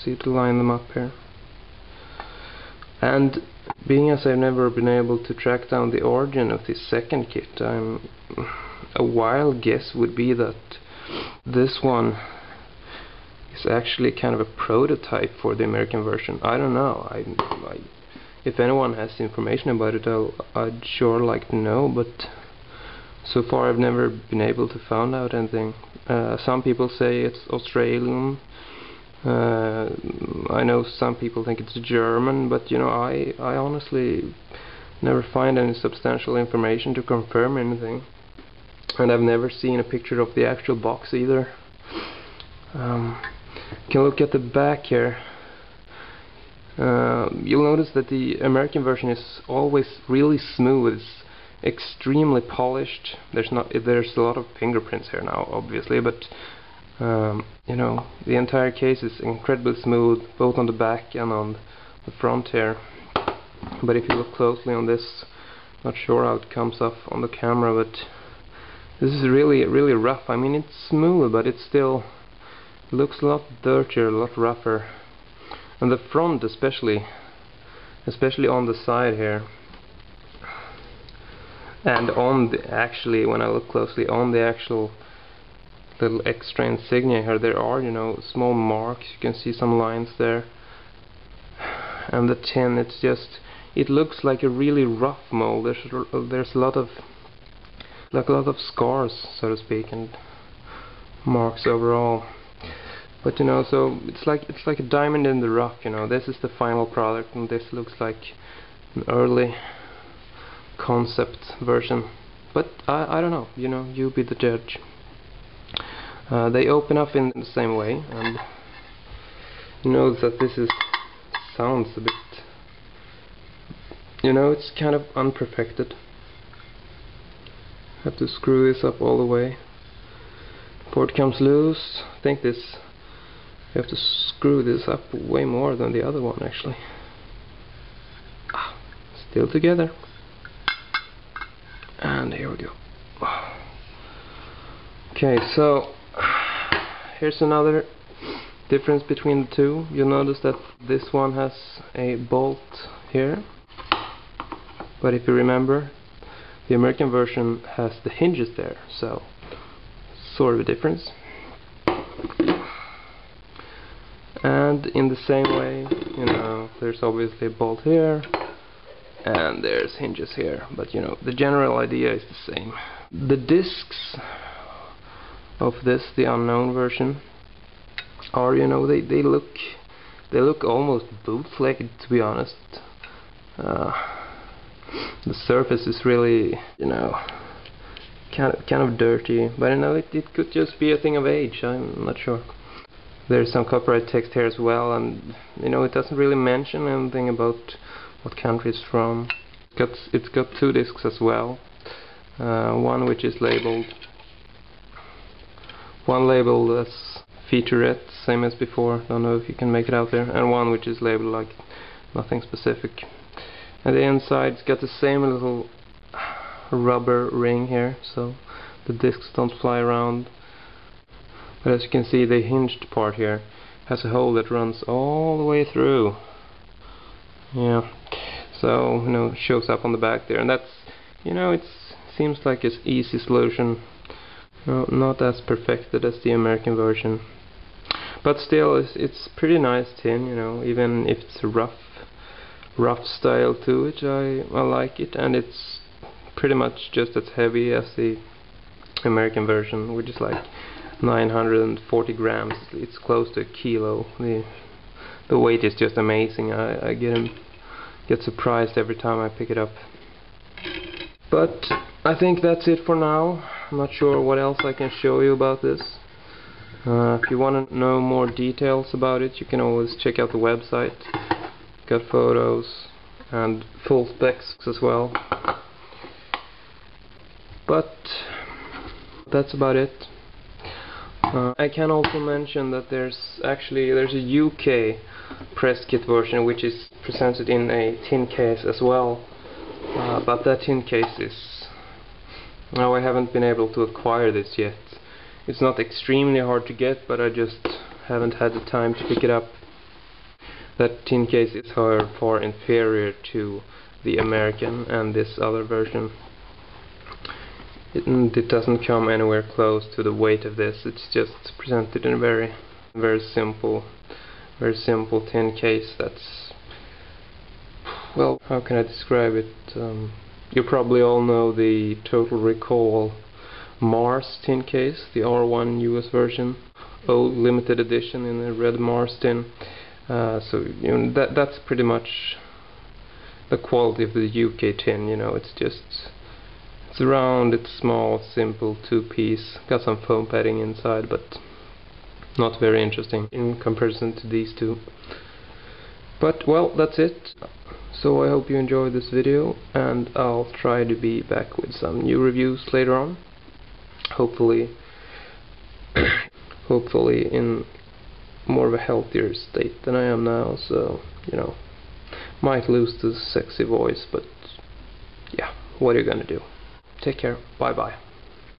see to line them up here. And being as I've never been able to track down the origin of this second kit, a wild guess would be that this one is actually kind of a prototype for the American version. I don't know. If anyone has information about it, I'd sure like to know, but so far I've never been able to find out anything. Some people say it's Australian. I know some people think it's German, but you know, I honestly never find any substantial information to confirm anything. And I've never seen a picture of the actual box either. You can look at the back here. You'll notice that the American version is always really smooth. It's extremely polished. There's a lot of fingerprints here now, obviously, but you know, the entire case is incredibly smooth, both on the back and on the front here. But if you look closely on this, not sure how it comes off on the camera, but this is really rough. I mean, it's smooth, but it still looks a lot dirtier, a lot rougher. And the front especially on the side here, and on the, actually when I look closely on the actual little extra insignia here, there are, you know, small marks. You can see some lines there. And the tin, it looks like a really rough mold. There's a lot of scars, so to speak, and marks overall. But you know, so it's like a diamond in the rough, you know. This is the final product, and this looks like an early concept version. But I don't know, you know, you be the judge. They open up in the same way, and you notice that this sounds a bit, you know, it's kind of unperfected. Have to screw this up all the way. Port comes loose. I think you have to screw this up way more than the other one, actually. Still together. And here we go. Okay, so here's another difference between the two. You'll notice that this one has a bolt here, but if you remember, the American version has the hinges there, so sort of a difference. And in the same way, you know, there's obviously a bolt here and there's hinges here, but you know, the general idea is the same. The discs of this, the unknown version, are, you know, they look almost bootlegged, to be honest. The surface is really, you know, kind of dirty, but you know, it could just be a thing of age. I'm not sure. There's some copyright text here as well, and you know, it doesn't really mention anything about what country it's from. It's got two discs as well. One which is labeled as featurette, same as before. Don't know if you can make it out there, and one which is labeled like nothing specific. And the inside's got the same little rubber ring here, so the discs don't fly around. But as you can see, the hinged part here has a hole that runs all the way through. Yeah, so you know, it shows up on the back there, and that's, you know, it seems like an easy solution. No, not as perfected as the American version, but still, it's pretty nice tin. You know, even if it's a rough style to it, I like it, and it's pretty much just as heavy as the American version, which is like 940 grams. It's close to a kilo. The weight is just amazing. I get surprised every time I pick it up. But I think that's it for now. I'm not sure what else I can show you about this. If you want to know more details about it, you can always check out the website. Got photos and full specs as well. But that's about it. I can also mention that there's a UK press kit version which is presented in a tin case as well. But that tin case is... I haven't been able to acquire this yet. It's not extremely hard to get, but I just haven't had the time to pick it up. That tin case is however far inferior to the American and this other version. It doesn't come anywhere close to the weight of this. It's just presented in a very simple tin case. That's, well, how can I describe it? You probably all know the Total Recall Mars tin case, the R1 US version, old limited edition in a red Mars tin. So you know, that's pretty much the quality of the UK tin. You know, it's round, it's small, simple, two-piece, got some foam padding inside, but not very interesting in comparison to these two. But well, that's it. So I hope you enjoyed this video, and I'll try to be back with some new reviews later on. Hopefully in more of a healthier state than I am now, so, you know, might lose the sexy voice, but yeah, what are you gonna do? Take care, bye bye.